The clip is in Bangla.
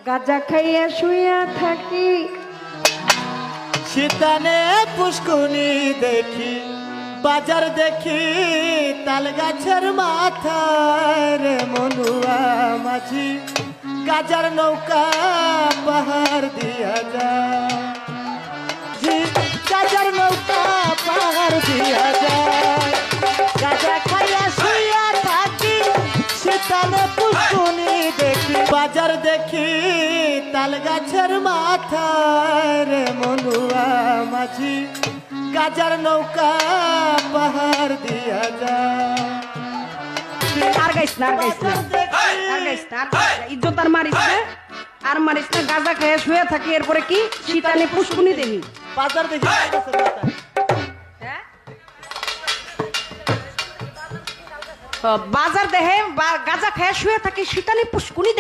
গাঁজা খাইয়া শুইয়া থাকি শীতানে পুষ্কুনি দেখি বাজার দেখি তাল গাছের মাথায় রে মনুয়া মাঝি গাজার নৌকা পাহাড় দিয়া যায় গাজার নৌকা পাহাড় দিয়া যায় গাজা খাইয়া শুইয়া থাকি শীতানে পুষ্কুনি দেখি বাজার দেখি তাল গাছের মাথায় রে মনুয়া মাঝি গাজার নৌকা পাহাড় দিয়া যায় আর গাইস না ইজ্জত আর মারিস না আর মারিস না গাঁজা খাইয়া শুয়ে থাকি এরপরে কি শীতানে পুষ্কুনি দেবি বাজার দেখি বাজার দেহে গাঁজা খাইয়া শুয়ে থাকি শীতানে পুষ্কুনি